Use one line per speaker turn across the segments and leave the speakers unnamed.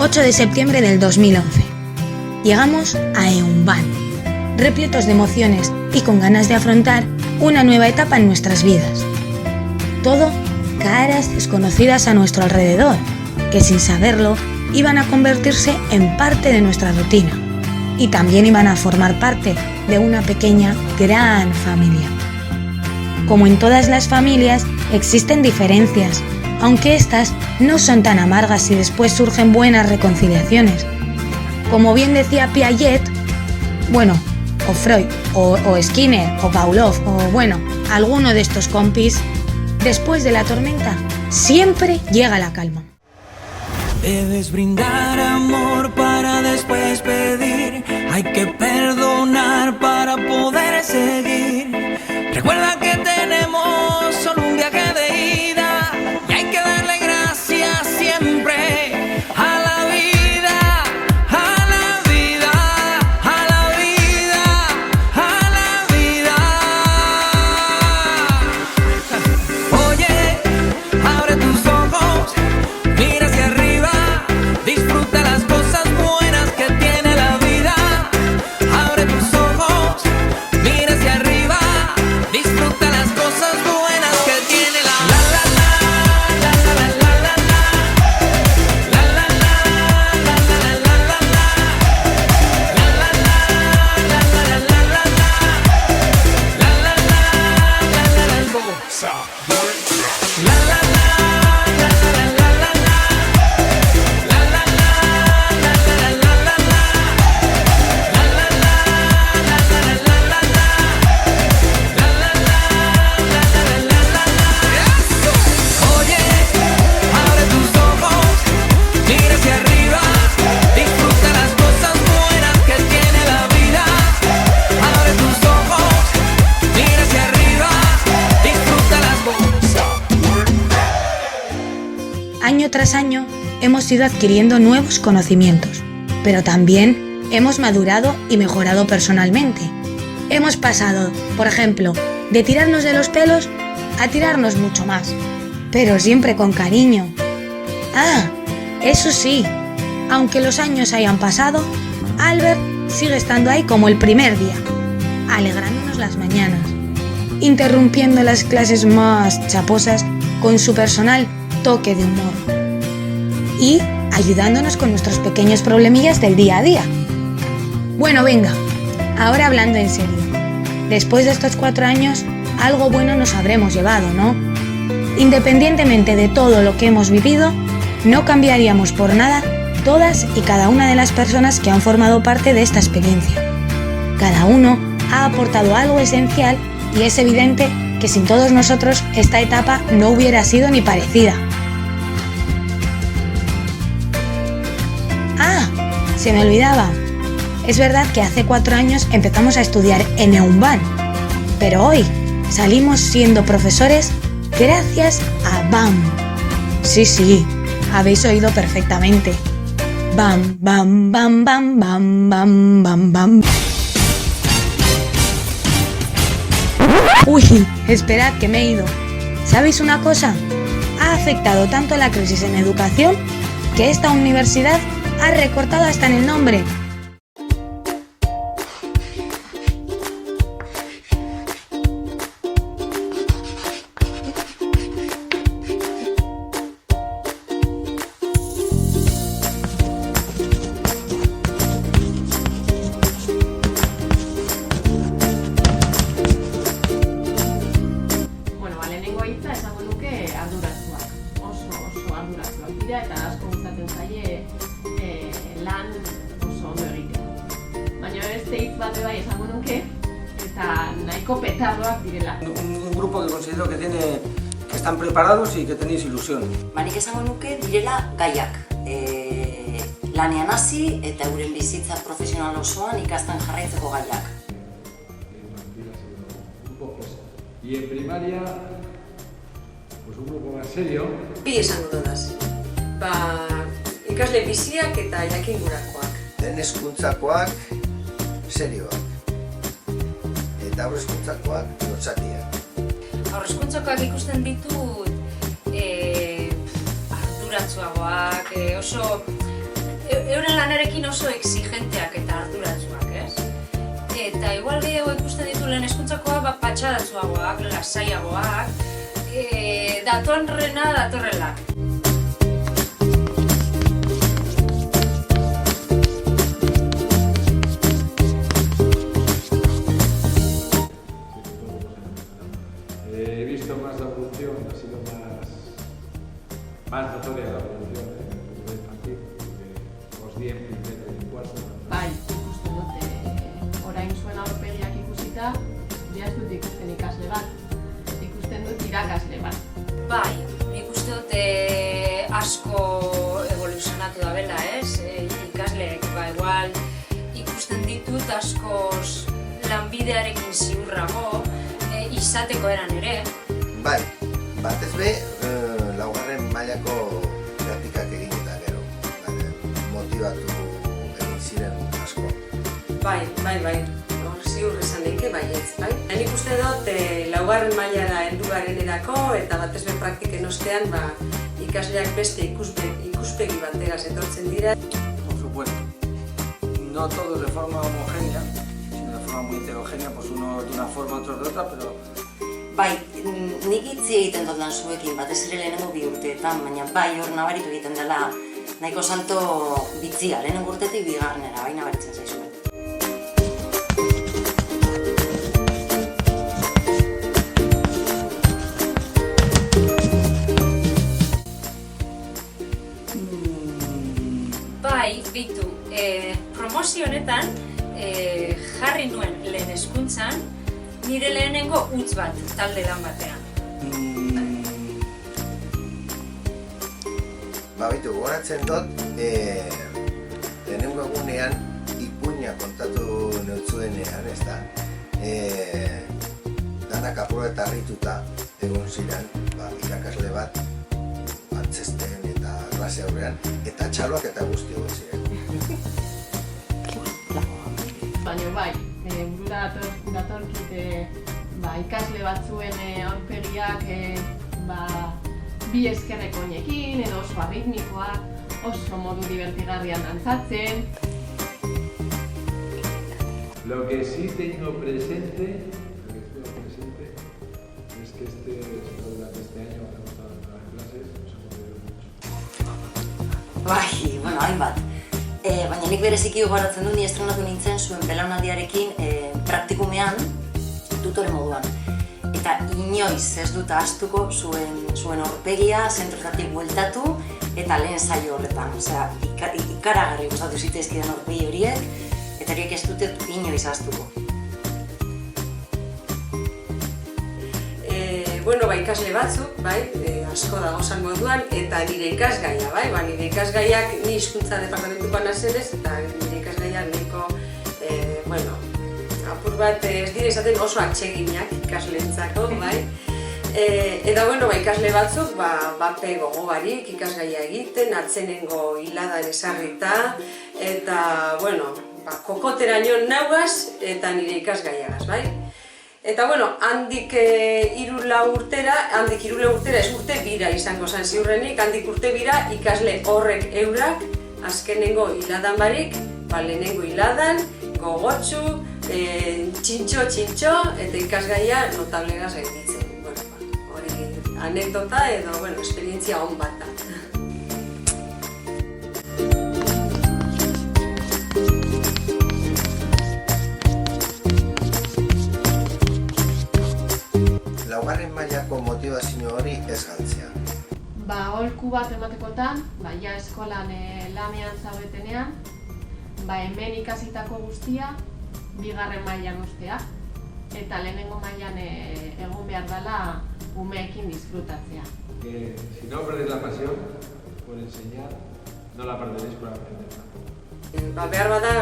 8 de septiembre del 2011. Llegamos a Eunban, repletos de emociones y con ganas de afrontar una nueva etapa en nuestras vidas. Todo caras desconocidas a nuestro alrededor, que sin saberlo iban a convertirse en parte de nuestra rutina y también iban a formar parte de una pequeña, gran familia. Como en todas las familias, existen diferencias, aunque estas no son tan amargas y después surgen buenas reconciliaciones. Como bien decía Piaget, o Freud, o Skinner, o Pavlov, alguno de estos compis, después de la tormenta siempre llega la calma.
Debes brindar amor para después pedir. Hay que perdonar para poder seguir. Recuerda que tenemos solo un viaje de ida y hay que darle gracias siempre a la vida, a la vida, a la vida, a la vida. Oye, abre tus ojos, mira hacia arriba, disfruta las cosas buenas que tiene la vida. Abre tus ojos, mira hacia arriba, disfruta las cosas buenas que tiene la la la la la la la la la la la la la la la
Año tras año hemos ido adquiriendo nuevos conocimientos, pero también hemos madurado y mejorado personalmente. Hemos pasado, por ejemplo, de tirarnos de los pelos a tirarnos mucho más, pero siempre con cariño. Eso sí, aunque los años hayan pasado, Albert sigue estando ahí como el primer día, alegrándonos las mañanas, interrumpiendo las clases más chaposas con su personal toque de humor y ayudándonos con nuestros pequeños problemillas del día a día. Bueno, venga, ahora hablando en serio, después de estos 4 años, algo bueno nos habremos llevado, ¿no? Independientemente de todo lo que hemos vivido, no cambiaríamos por nada todas y cada una de las personas que han formado parte de esta experiencia. Cada uno ha aportado algo esencial y es evidente que sin todos nosotros esta etapa no hubiera sido ni parecida. Se me olvidaba. Es verdad que hace 4 años empezamos a estudiar en Eunban, pero hoy salimos siendo profesores gracias a BAM. Sí, habéis oído perfectamente. BAM, BAM, BAM, BAM, BAM, BAM, BAM, BAM. Uy, esperad que me he ido. ¿Sabéis una cosa? Ha afectado tanto la crisis en educación que esta universidad ha recortado hasta en el nombre.
Lehenengo hitza esango nuke arduratsuak. Oso arduratsuak dira eta asko gustatzen zaie lan oso ondo egitea. Baina beste hitz bat bai esango nuke eta nahiko petardoak direla.
Un grupo que considero que están preparados y que tenéis ilusión.
Nik esango nuke direla gaiak. Lanean hasi eta euren bizitza profesional osoan ikasten jarraitzeko gaiak.
Y en primaria, pues un grupo más serio.
Bi esango dodaz. Ikasle biziak eta jakingurakoak.
Lehen hezkuntzakoak serioak. Eta aurre hezkuntzakoak lotsatiak.
Aurre hezkuntzakoak ikusten ditut arduratsuagoak, oso euren lanarekin oso exigenteak eta arduratsuak, ez? Eta igual gehiago ikusten ditu lehen hezkuntzakoak patxadatsuagoak, lasaiagoak, datorrena datorrela.
He visto más la evolución, ha sido más notoria la evolución de infantil, porque os di en primero y en cuarto.
Bai, ikusten dut, orain zuen aurpegiak ikusita, ez dut ikusten ikasle bat, ikusten dut irakasle bat.
Bai, nik uste dut asko evoluzionatu da bela, ez? Ikasleek, igual ikusten ditut askoz lanbidearekin ziurrago, izateko eran ere.
Bai, batez be, laugarren mailako praktikak egin eta gero, motivatu egin ziren asko.
Bai. Ziur esan daike baietz, bai? Nik uste dut laugarren mailara heldu garenerako eta batez be praktiken ostean ikasleak beste ikuspegi bateraz etortzen dira.
Por supuesto. No todos de forma homogénea, sino de forma muy heterogénea, pues uno de una forma, otros de otra, pero
Bai, nik itzi egiten dut lan zuekin, batez ere lehenengo 2 urteetan, baina bai hor nabaritu egiten dela nahiko salto bitzia, lehenengo urtetik bigarrenera, bai nabaritzen zaizuen.
Bai, bitu, promozio honetan jarri nuen lehen hezkuntzan, nire lehenengo utz bat talde lan batean.
Bitu, goratzen dut, lehenengo egunean ipuina kontatu neutzuenean, ez da? Danak apuro eta harrituta egon ziren, irakasle bat, antzesten eta klase aurrean, eta txaloak eta guzti egon ziren.
Baina bai, burura datorkit ikasle batzuen aurpegiak bi eskerreko oinekin edo oso arritmikoak, oso modu divertigarrian dantzatzen.
Lo que sí tengo presente es que durante este año hemos dado nuevas clases, nos hemos movido mucho.
Bai, bueno, hainbat. Baina nik bereziki gogoratzen dut, ni estrenatu nintzen zuen belaunaldiarekin praktikumean tutore moduan. Eta inoiz ez dut ahaztuko zuen aurpegia zentroetatik bueltatu eta lehen saio horretan. Osea, ikaragarri gustatu zitzaizkidan aurpegi horiek, eta horiek ez dute inoiz ahaztuko.
Ikasle batzuk, asko dago zan moduan, eta nire ikasgaia, nire ikasgaiak ni hizkuntza departamentukoan nazerez, eta nire ikasgaiak nahiko, apur bat ez dire izaten oso atseginak ikasleentzako, Eta, ikasle batzuk, bape gogo barik ikasgaia egiten, atzenengo hiladan esarrita, eta, kokoteraino naugaz eta nire ikasgaiagaz, Eta, handik 3-4 urtera, ez urte bira izango zen ziurrenik, handik urte bira ikasle horrek eurak, azkenengo hiladan barik, lehenengo hiladan, gogotsu, txintxo, eta ikasgaia notablegaz gainditzen. Hori anekdota edo, esperientzia on bat da.
Laugarren mailako motivazio hori ez galtzea.
Aholku bat ematekotan, ja eskolan lanean zaudetenean, hemen ikasitako guztia, bigarren mailan ustea, eta lehenengo mailan egon behar dela umeekin disfrutatzea.
Si no perdéis la pasión por enseñar, no la perderéis por aprender.
Behar bada,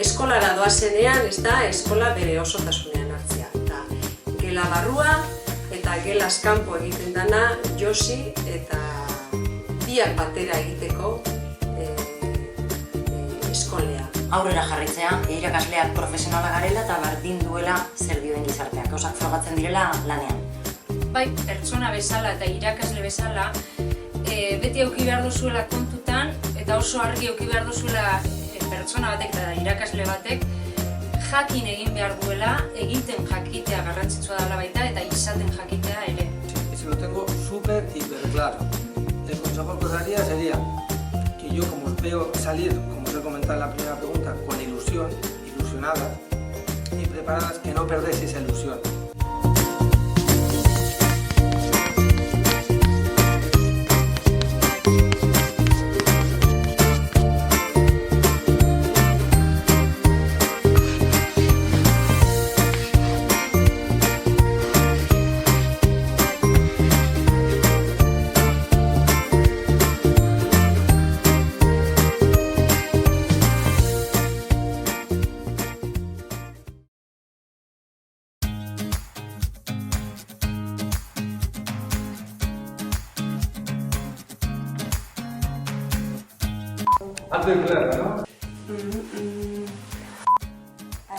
eskolara doazenean, eskola bere osotasunean hartzea. Gela barrua eta gelaz kanpo egiten dana josi eta biak batera egiteko eskolea.
Aurrera jarraitzea, irakasleak profesionala garela eta berdin duela zer dioen gizarteak, gauzak frogatzen direla lanean.
Bai, pertsona bezala eta irakasle bezala, beti auki behar duzuela kontutan eta oso argi eduki behar duzuela pertsona batek eta irakasle batek jakin egin behar duela, egiten jakitea garrantzitsua dela baita eta izaten jakitea ere.
Eso lo tengo súper, hiper claro. El consejo que os daría sería que yo, como os veo salir, como os he comentado en la primera pregunta, con ilusión, ilusionadas y preparadas, que no perdéis esa ilusión.
Alto y claro, ¿no?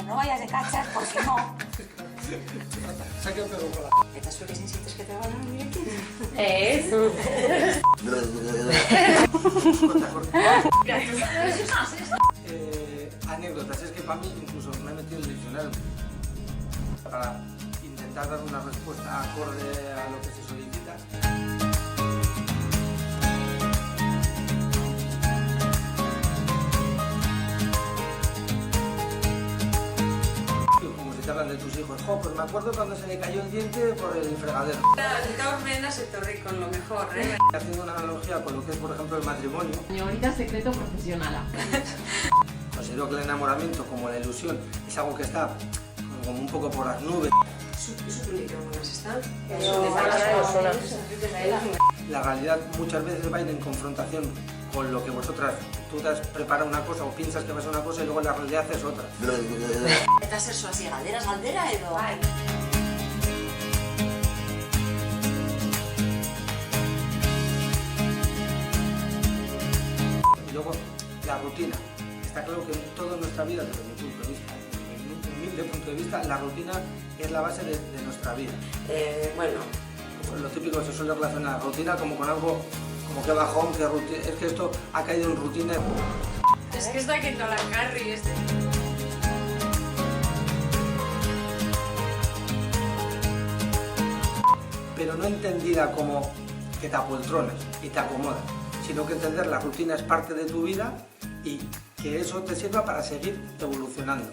No vayas de cachas, por si no.
Saque el pelo con la...
Eta zuek ezin zitezkete gara nirekin?
Ez.
Anécdotas, es que para mí incluso me he metido en el diccionario para intentar dar una respuesta acorde a lo que se solicita. Como si te hablan de tus hijos, pues me acuerdo cuando se le cayó el diente por el fregadero.
Gaur mena se torri con lo mejor,
Haciendo una analogía con lo que es, por ejemplo, el matrimonio,
Señorita secreto profesionala.
considero que el enamoramiento, como la ilusión, es algo que está como un poco por las nubes.
Zutulik egonaz, ezta?
La realidad muchas veces va a ir en confrontación con lo que vosotras, tú te has preparado una cosa o piensas que va a ser una cosa y luego la realidad es otra.
Eta zer zoaz, galderaz galdera edo?
Y luego, la rutina. Está claro que en toda nuestra vida, desde mi punto de vista, desde mi humilde punto de vista, la rutina es la base de nuestra vida.
Bueno,
Pues lo típico se suele relacionar la rutina como con algo como que bajón, que es que esto ha caído en rutina.
Ez que ez dakit nola jarri, ez.
Pero no entendida como que te apoltronas y te acomodas, sino que entender la rutina es parte de tu vida y que eso te sirva para seguir evolucionando.